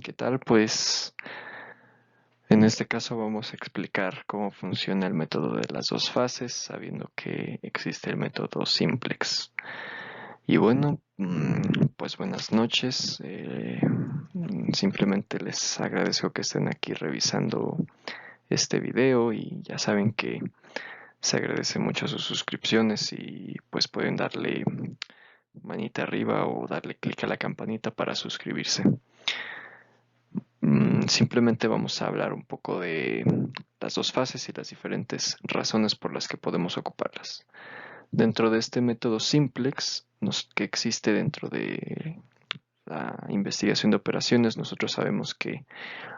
¿qué tal? Pues en este caso vamos a explicar cómo funciona el método de las dos fases, sabiendo que existe el método simplex. Y bueno, pues buenas noches. Simplemente les agradezco que estén aquí revisando este video y ya saben que se agradece mucho sus suscripciones y pues pueden darle manita arriba o darle clic a la campanita para suscribirse. Simplemente vamos a hablar un poco de las dos fases y las diferentes razones por las que podemos ocuparlas. Dentro de este método simplex que existe dentro de la investigación de operaciones, nosotros sabemos que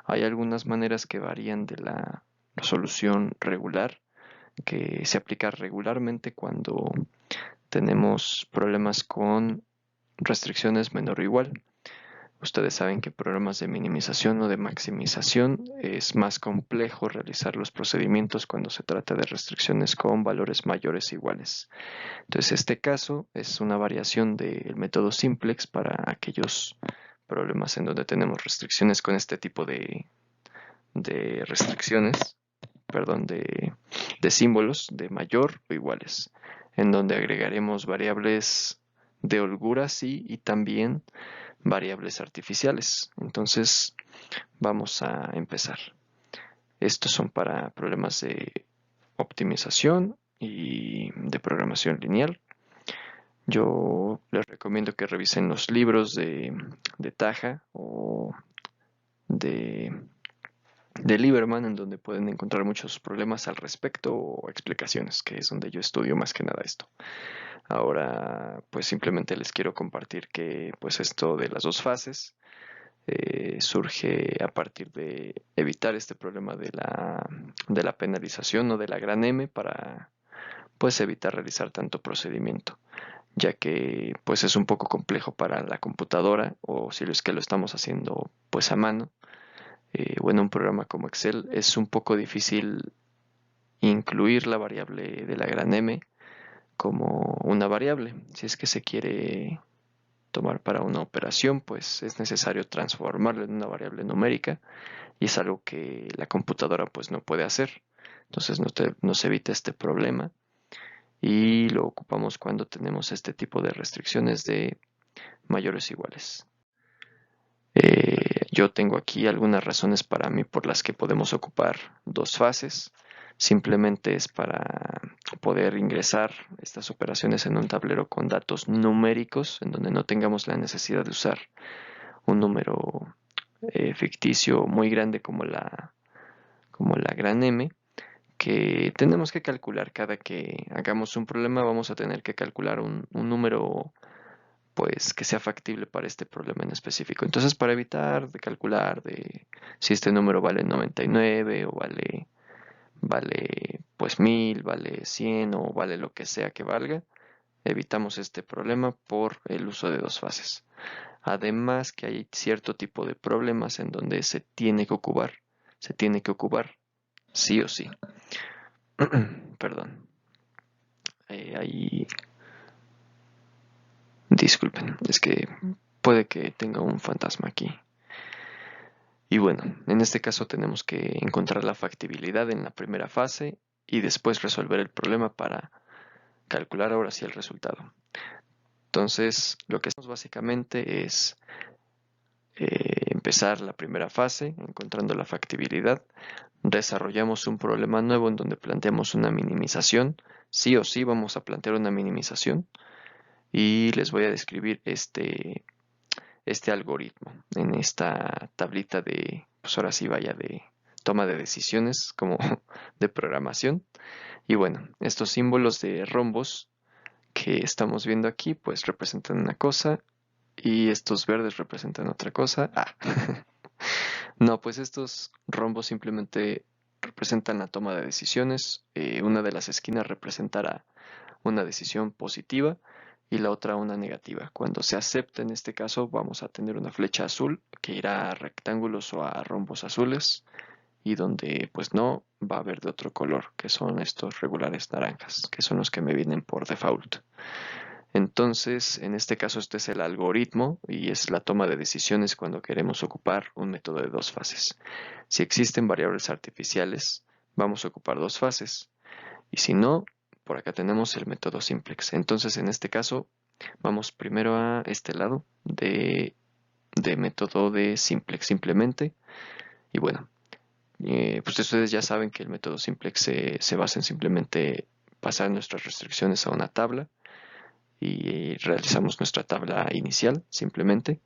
hay algunas maneras que varían de la solución regular, que se aplica regularmente cuando tenemos problemas con restricciones menor o igual. Ustedes saben que programas de minimización o de maximización es más complejo realizar los procedimientos cuando se trata de restricciones con valores mayores o iguales. Entonces, este caso es una variación del método simplex para aquellos problemas en donde tenemos restricciones con este tipo de restricciones, perdón, de símbolos de mayor o iguales, en donde agregaremos variables de holgura, sí, y también variables artificiales. Entonces, vamos a empezar. Estos son para problemas de optimización y de programación lineal. Yo les recomiendo que revisen los libros de Taja o de Lieberman, en donde pueden encontrar muchos problemas al respecto o explicaciones, que es donde yo estudio más que nada esto. Ahora, pues simplemente les quiero compartir que pues esto de las dos fases surge a partir de evitar este problema de la penalización o de la gran M para pues evitar realizar tanto procedimiento, ya que pues es un poco complejo para la computadora o si es que lo estamos haciendo pues a mano o en un programa como Excel es un poco difícil incluir la variable de la gran M como una variable. Si es que se quiere tomar para una operación, pues es necesario transformarlo en una variable numérica y es algo que la computadora pues no puede hacer. Entonces nos evita este problema y lo ocupamos cuando tenemos este tipo de restricciones de mayores o iguales. Yo tengo aquí algunas razones para mí por las que podemos ocupar dos fases. Simplemente es para poder ingresar estas operaciones en un tablero con datos numéricos, en donde no tengamos la necesidad de usar un número ficticio muy grande como la gran M, que tenemos que calcular cada que hagamos un problema, vamos a tener que calcular un número pues que sea factible para este problema en específico. Entonces, para evitar de calcular de si este número vale 99 o vale pues 1000, vale 100 o vale lo que sea que valga, evitamos este problema por el uso de dos fases. Además que hay cierto tipo de problemas en donde se tiene que ocupar sí o sí. Perdón. Ahí disculpen, es que puede que tenga un fantasma aquí. Y bueno, en este caso tenemos que encontrar la factibilidad en la primera fase y después resolver el problema para calcular ahora sí el resultado. Entonces, lo que hacemos básicamente es empezar la primera fase encontrando la factibilidad. Desarrollamos un problema nuevo en donde planteamos una minimización. Sí o sí vamos a plantear una minimización y les voy a describir este algoritmo en esta tablita de, pues ahora sí vaya de toma de decisiones como de programación. Y bueno, estos símbolos de rombos que estamos viendo aquí pues representan una cosa y estos verdes representan otra cosa. No, pues estos rombos simplemente representan la toma de decisiones. Una de las esquinas representará una decisión positiva y la otra una negativa. Cuando se acepta en este caso vamos a tener una flecha azul que irá a rectángulos o a rombos azules y donde pues no va a haber de otro color que son estos regulares naranjas que son los que me vienen por default. Entonces, en este caso, este es el algoritmo y es la toma de decisiones cuando queremos ocupar un método de dos fases. Si existen variables artificiales, vamos a ocupar dos fases. Y si no, por acá tenemos el método simplex. Entonces, en este caso, vamos primero a este lado de método de simplex simplemente. Y bueno, pues ustedes ya saben que el método simplex se basa en simplemente pasar nuestras restricciones a una tabla y realizamos nuestra tabla inicial simplemente.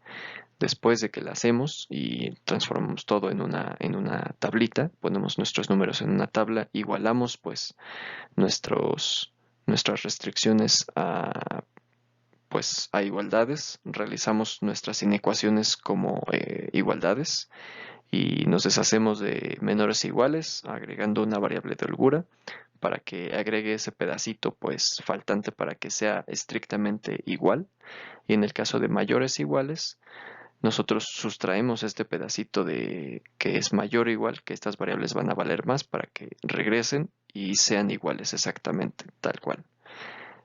Después de que la hacemos y transformamos todo en una tablita, ponemos nuestros números en una tabla, igualamos pues nuestras restricciones a igualdades, realizamos nuestras inecuaciones como igualdades y nos deshacemos de menores e iguales agregando una variable de holgura para que agregue ese pedacito pues faltante para que sea estrictamente igual, y en el caso de mayores e iguales nosotros sustraemos este pedacito de que es mayor o igual, que estas variables van a valer más para que regresen y sean iguales exactamente, tal cual.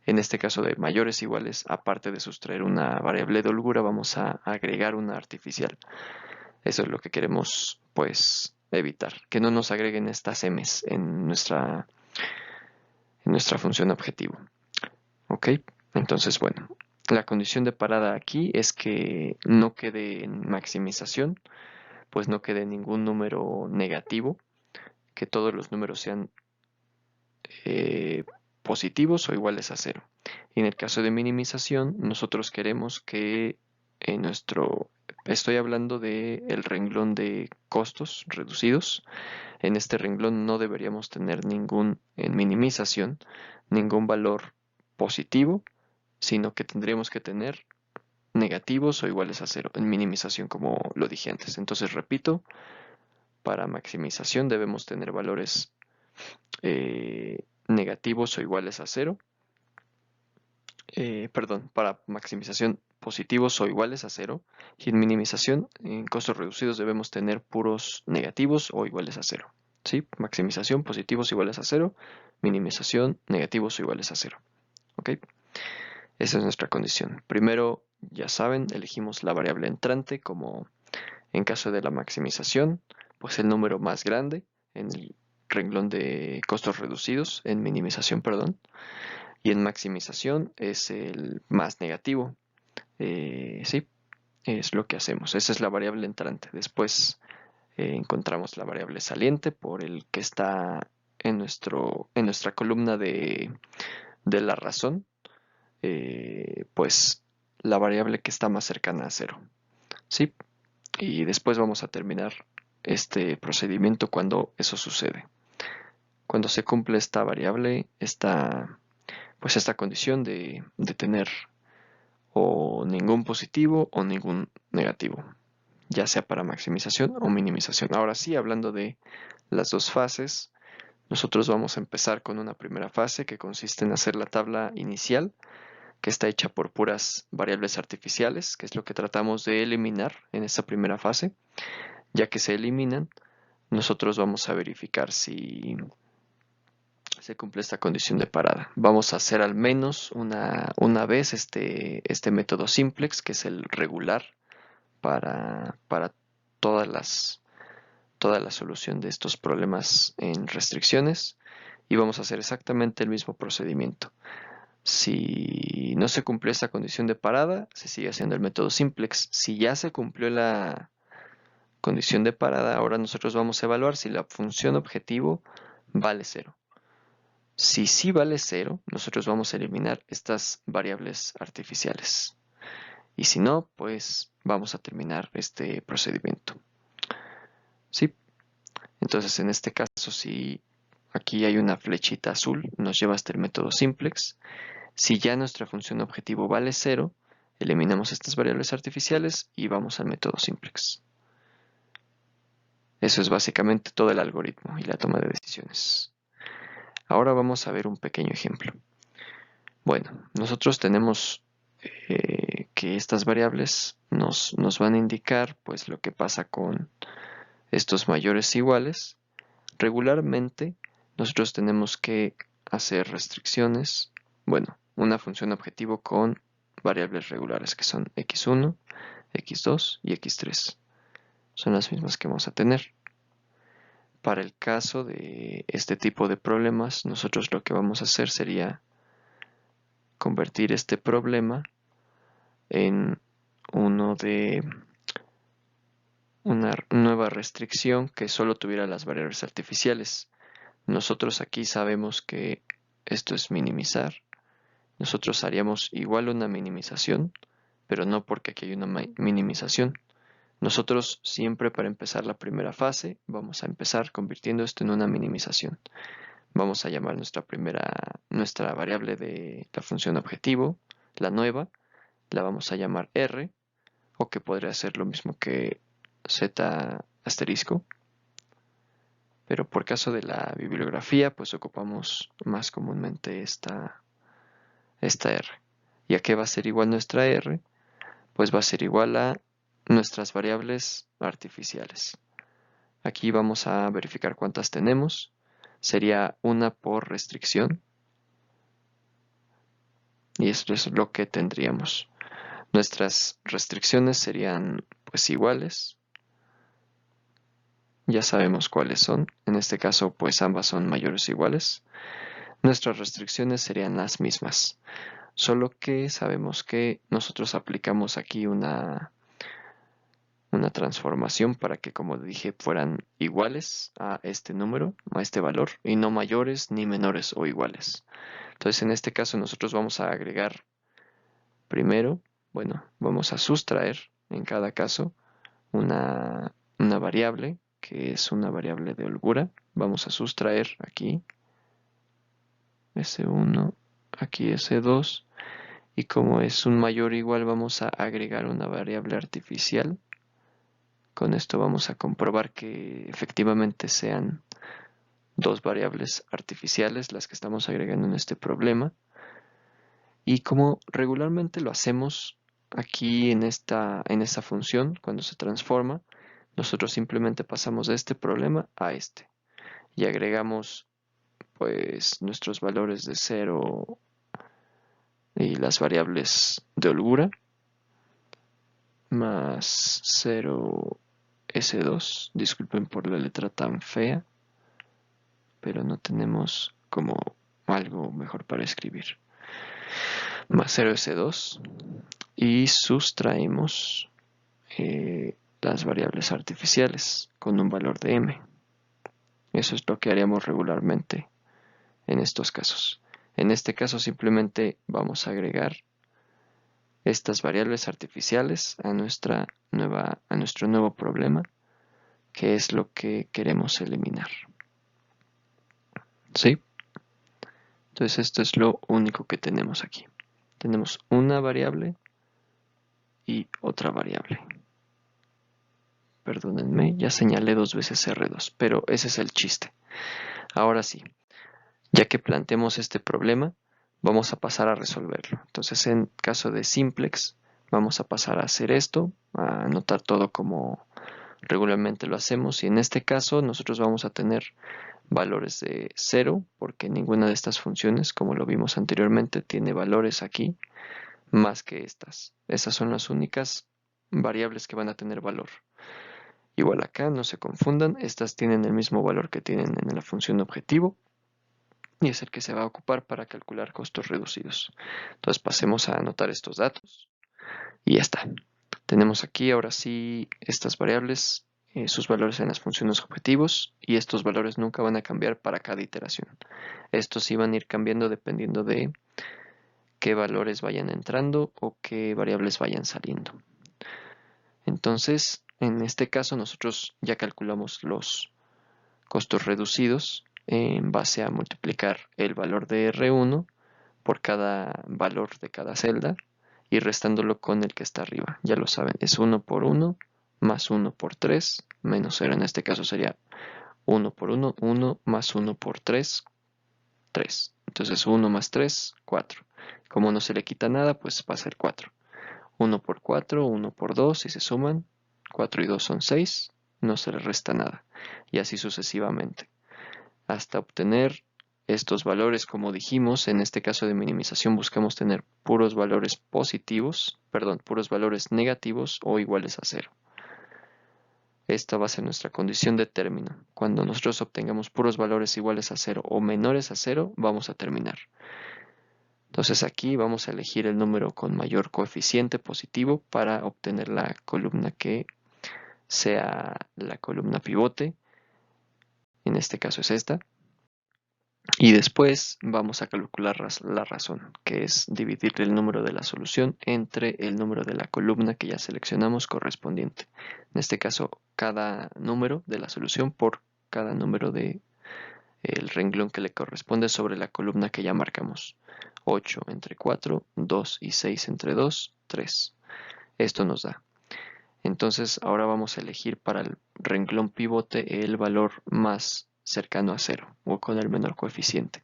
En este caso de mayores e iguales, aparte de sustraer una variable de holgura, vamos a agregar una artificial. Eso es lo que queremos, pues, evitar, que no nos agreguen estas m's en nuestra función objetivo. ¿Ok? Entonces, bueno, la condición de parada aquí es que no quede en maximización, pues no quede ningún número negativo, que todos los números sean eh, positivos o iguales a cero. Y en el caso de minimización, nosotros queremos que en estoy hablando del renglón de costos reducidos. En este renglón no deberíamos tener en minimización, ningún valor positivo, sino que tendríamos que tener negativos o iguales a cero en minimización, como lo dije antes. Entonces, repito, para maximización debemos tener valores negativos o iguales a cero. Perdón, para maximización positivos o iguales a cero. Y en minimización, en costos reducidos debemos tener puros negativos o iguales a cero. ¿Sí? Maximización positivos iguales a cero. Minimización negativos o iguales a cero. ¿Ok? Esa es nuestra condición. Primero, ya saben, elegimos la variable entrante como en caso de la maximización, pues el número más grande en el renglón de costos reducidos, en minimización, perdón, y en maximización es el más negativo. Sí, es lo que hacemos. Esa es la variable entrante. Después encontramos la variable saliente por el que está en nuestra columna de la razón, pues la variable que está más cercana a cero. ¿Sí? Y después vamos a terminar este procedimiento cuando eso sucede. Cuando se cumple esta variable, pues esta condición de tener o ningún positivo o ningún negativo, ya sea para maximización o minimización. Ahora sí, hablando de las dos fases, nosotros vamos a empezar con una primera fase que consiste en hacer la tabla inicial, que está hecha por puras variables artificiales, que es lo que tratamos de eliminar en esta primera fase. Ya que se eliminan, nosotros vamos a verificar si se cumple esta condición de parada. Vamos a hacer al menos una vez este método simplex, que es el regular para toda la solución de estos problemas en restricciones, y vamos a hacer exactamente el mismo procedimiento. Si no se cumplió esta condición de parada, se sigue haciendo el método simplex. Si ya se cumplió la condición de parada, ahora nosotros vamos a evaluar si la función objetivo vale cero. Si sí vale cero, nosotros vamos a eliminar estas variables artificiales. Y si no, pues vamos a terminar este procedimiento. ¿Sí? Entonces, en este caso, si aquí hay una flechita azul, nos lleva hasta el método simplex. Si ya nuestra función objetivo vale cero, eliminamos estas variables artificiales y vamos al método simplex. Eso es básicamente todo el algoritmo y la toma de decisiones. Ahora vamos a ver un pequeño ejemplo. Bueno, nosotros tenemos que estas variables nos van a indicar pues lo que pasa con estos mayores iguales. Regularmente nosotros tenemos que hacer restricciones, bueno, una función objetivo con variables regulares que son x1, x2 y x3. Son las mismas que vamos a tener. Para el caso de este tipo de problemas, nosotros lo que vamos a hacer sería convertir este problema en uno de una nueva restricción que solo tuviera las variables artificiales. Nosotros aquí sabemos que esto es minimizar. Nosotros haríamos igual una minimización, pero no porque aquí hay una minimización. Nosotros siempre para empezar la primera fase vamos a empezar convirtiendo esto en una minimización. Vamos a llamar nuestra variable de la función objetivo, la nueva, la vamos a llamar R, o que podría ser lo mismo que Z asterisco. Pero por caso de la bibliografía, pues ocupamos más comúnmente esta R. ¿Y a qué va a ser igual nuestra R? Pues va a ser igual a nuestras variables artificiales. Aquí vamos a verificar cuántas tenemos. Sería una por restricción. Y esto es lo que tendríamos. Nuestras restricciones serían pues iguales. Ya sabemos cuáles son. En este caso pues ambas son mayores o iguales. Nuestras restricciones serían las mismas. Solo que sabemos que nosotros aplicamos aquí una transformación para que, como dije, fueran iguales a este número, a este valor, y no mayores ni menores o iguales. Entonces, en este caso, nosotros vamos a agregar primero, vamos a sustraer en cada caso una variable, que es una variable de holgura. Vamos a sustraer aquí S1, aquí S2, y como es un mayor o igual, vamos a agregar una variable artificial. Con esto vamos a comprobar que efectivamente sean dos variables artificiales las que estamos agregando en este problema. Y como regularmente lo hacemos aquí en esta función, cuando se transforma, nosotros simplemente pasamos de este problema a este. Y agregamos pues nuestros valores de 0 y las variables de holgura más 0 S2, disculpen por la letra tan fea, pero no tenemos como algo mejor para escribir. Más 0 S2 y sustraemos las variables artificiales con un valor de M. Eso es lo que haríamos regularmente en estos casos. En este caso simplemente vamos a agregar estas variables artificiales a nuestro nuevo problema, que es lo que queremos eliminar. ¿Sí? Entonces esto es lo único que tenemos aquí. Tenemos una variable y otra variable. Perdónenme, ya señalé 2 veces R2, pero ese es el chiste. Ahora sí, ya que planteamos este problema, vamos a pasar a resolverlo. Entonces, en caso de simplex, vamos a pasar a hacer esto, a anotar todo como regularmente lo hacemos. Y en este caso, nosotros vamos a tener valores de 0, porque ninguna de estas funciones, como lo vimos anteriormente, tiene valores aquí más que estas. Esas son las únicas variables que van a tener valor. Igual acá, no se confundan, estas tienen el mismo valor que tienen en la función objetivo y es el que se va a ocupar para calcular costos reducidos. Entonces pasemos a anotar estos datos y ya está. Tenemos aquí ahora sí estas variables, sus valores en las funciones objetivos y estos valores nunca van a cambiar para cada iteración. Estos sí van a ir cambiando dependiendo de qué valores vayan entrando o qué variables vayan saliendo. Entonces, en este caso nosotros ya calculamos los costos reducidos en base a multiplicar el valor de R1 por cada valor de cada celda y restándolo con el que está arriba. Ya lo saben, es 1 por 1 más 1 por 3 menos 0. En este caso sería 1 por 1, 1 más 1 por 3, 3. Entonces 1 más 3, 4. Como no se le quita nada, pues va a ser 4. 1 por 4, 1 por 2, si se suman, 4 y 2 son 6, no se le resta nada. Y así sucesivamente, hasta obtener estos valores, como dijimos, en este caso de minimización buscamos tener puros valores positivos, perdón, puros valores negativos o iguales a 0. Esta va a ser nuestra condición de término. Cuando nosotros obtengamos puros valores iguales a 0 o menores a 0, vamos a terminar. Entonces aquí vamos a elegir el número con mayor coeficiente positivo para obtener la columna que sea la columna pivote. En este caso es esta. Y después vamos a calcular la razón, que es dividir el número de la solución entre el número de la columna que ya seleccionamos correspondiente. En este caso, cada número de la solución por cada número de el renglón que le corresponde sobre la columna que ya marcamos. 8 entre 4, 2 y 6 entre 2, 3. Esto nos da. Entonces ahora vamos a elegir para el renglón pivote el valor más cercano a 0 o con el menor coeficiente.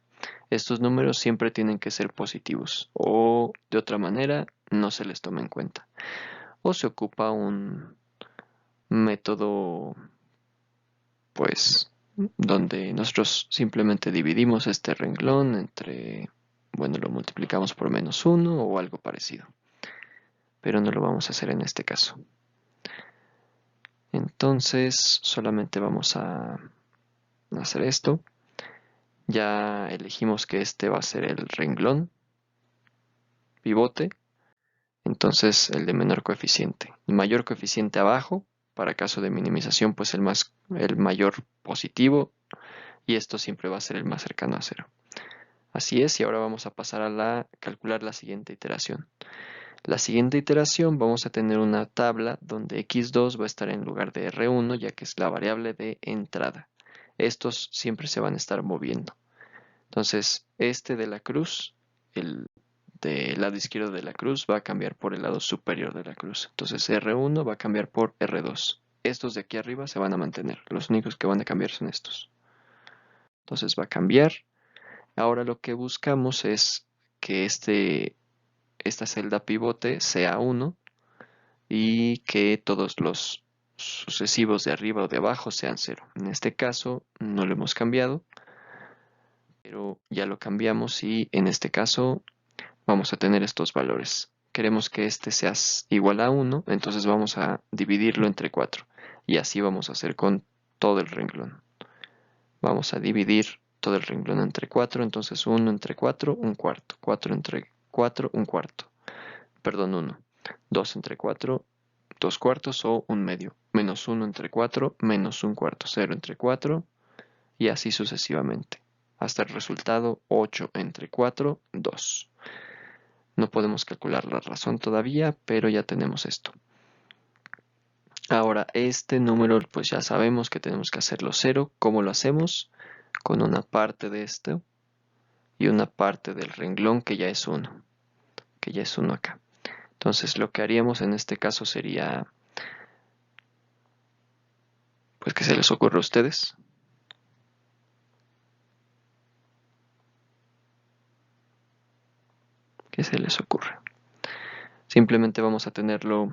Estos números siempre tienen que ser positivos o de otra manera no se les toma en cuenta. O se ocupa un método pues donde nosotros simplemente dividimos este renglón entre, bueno, lo multiplicamos por -1 o algo parecido. Pero no lo vamos a hacer en este caso. Entonces solamente vamos a hacer esto. Ya elegimos que este va a ser el renglón pivote. Entonces el de menor coeficiente. El mayor coeficiente abajo, para caso de minimización, pues el mayor positivo. Y esto siempre va a ser el más cercano a 0. Así es, y ahora vamos a pasar a calcular la siguiente iteración. La siguiente iteración vamos a tener una tabla donde x2 va a estar en lugar de r1, ya que es la variable de entrada. Estos siempre se van a estar moviendo. Entonces, este de la cruz, el del lado izquierdo de la cruz, va a cambiar por el lado superior de la cruz. Entonces, R1 va a cambiar por R2. Estos de aquí arriba se van a mantener. Los únicos que van a cambiar son estos. Entonces, va a cambiar. Ahora lo que buscamos es que esta celda pivote sea 1 y que todos los sucesivos de arriba o de abajo sean 0. En este caso, no lo hemos cambiado, pero ya lo cambiamos y en este caso vamos a tener estos valores. Queremos que este sea igual a 1, entonces vamos a dividirlo entre 4. Y así vamos a hacer con todo el renglón. Vamos a dividir todo el renglón entre 4, entonces 1 entre 4, un cuarto. 4 entre 4, un cuarto. Perdón, 1. 2 entre 4, 2 cuartos o un medio. Menos 1 entre 4, menos un cuarto. 0 entre 4 y así sucesivamente. Hasta el resultado 8 entre 4, 2. No podemos calcular la razón todavía, pero ya tenemos esto. Ahora, este número, pues ya sabemos que tenemos que hacerlo 0. ¿Cómo lo hacemos? Con una parte de esto y una parte del renglón que ya es 1. Que ya es 1 acá. Entonces, lo que haríamos en este caso sería, pues, ¿qué se les ocurre a ustedes? ¿Qué se les ocurre? Simplemente vamos a tenerlo...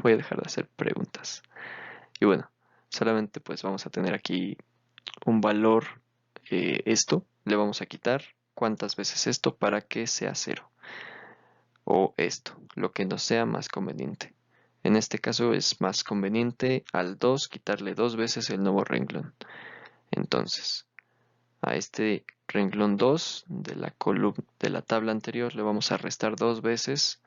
voy a dejar de hacer preguntas. Y bueno, solamente pues vamos a tener aquí un valor, esto, le vamos a quitar cuántas veces esto para que sea 0. O esto, lo que nos sea más conveniente. En este caso es más conveniente al 2 quitarle 2 veces el nuevo renglón. Entonces, a este renglón 2 de la tabla anterior le vamos a restar 2 veces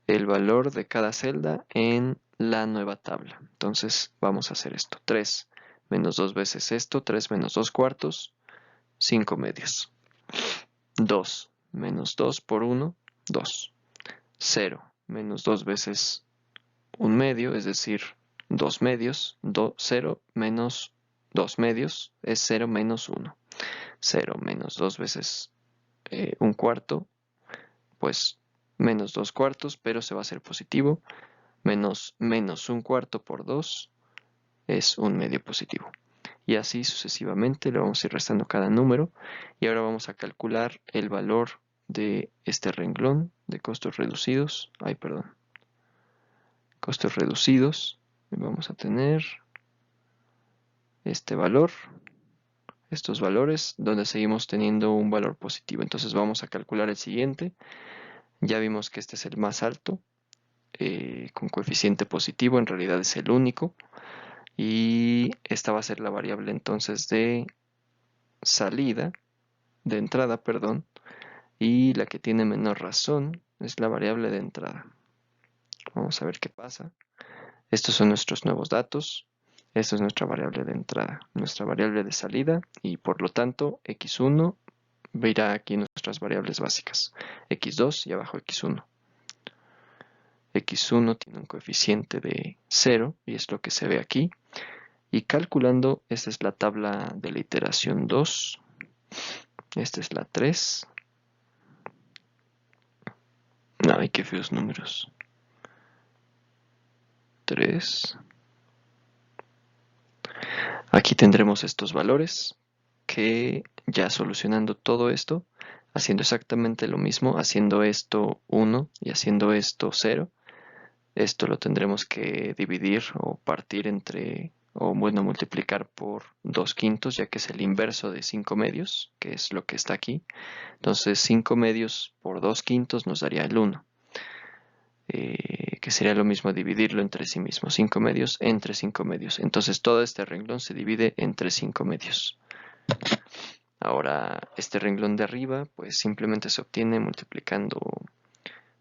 el valor de cada celda en la nueva tabla. Entonces vamos a hacer esto. 3 menos 2 veces esto, 3 menos 2 cuartos, 5 medios. 2 menos 2 por 1, 2. 0 menos 2 veces un medio, es decir, 2 medios. 0 menos 2 medios es 0 menos 1. 0 menos 2 veces un cuarto, pues menos 2 cuartos, pero se va a hacer positivo. Menos un cuarto por 2 es un medio positivo. Y así sucesivamente le vamos a ir restando cada número. Y ahora vamos a calcular el valor de este renglón de costos reducidos. Costos reducidos. Y vamos a tener este valor, estos valores, donde seguimos teniendo un valor positivo. Entonces vamos a calcular el siguiente. Ya vimos que este es el más alto, con coeficiente positivo, en realidad es el único. Y esta va a ser la variable entonces de salida, de entrada, perdón. Y la que tiene menor razón es la variable de entrada. Vamos a ver qué pasa. Estos son nuestros nuevos datos. Esta es nuestra variable de entrada, nuestra variable de salida y por lo tanto x1 verá aquí nuestras variables básicas, x2 y abajo x1. x1 tiene un coeficiente de 0 y es lo que se ve aquí. Y calculando, esta es la tabla de la iteración 2, esta es la 3. Ay, qué feos números. 3. Aquí tendremos estos valores que ya solucionando todo esto, haciendo exactamente lo mismo, haciendo esto 1 y haciendo esto 0, esto lo tendremos que dividir o partir entre, o bueno, multiplicar por 2/5, ya que es el inverso de 5 medios, que es lo que está aquí. Entonces 5 medios por 2/5 nos daría el 1. Que sería lo mismo dividirlo entre sí mismo, 5 medios entre 5 medios. Entonces todo este renglón se divide entre 5 medios. Ahora, este renglón de arriba, pues simplemente se obtiene multiplicando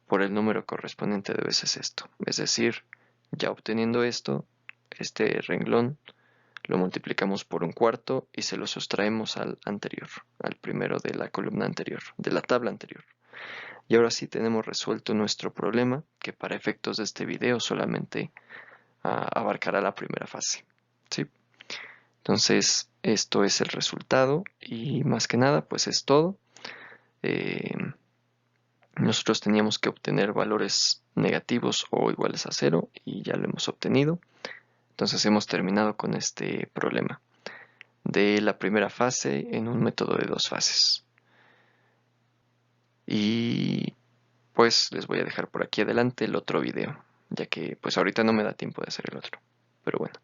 por el número correspondiente de veces esto. Es decir, ya obteniendo esto, este renglón lo multiplicamos por 1/4 y se lo sustraemos al anterior, al primero de la columna anterior, de la tabla anterior. Y ahora sí tenemos resuelto nuestro problema, que para efectos de este video solamente abarcará la primera fase. ¿Sí? Entonces, esto es el resultado y más que nada, pues es todo. Nosotros teníamos que obtener valores negativos o iguales a 0 y ya lo hemos obtenido. Entonces hemos terminado con este problema de la primera fase en un método de 2 fases. Y pues les voy a dejar por aquí adelante el otro video, ya que pues ahorita no me da tiempo de hacer el otro. Pero bueno.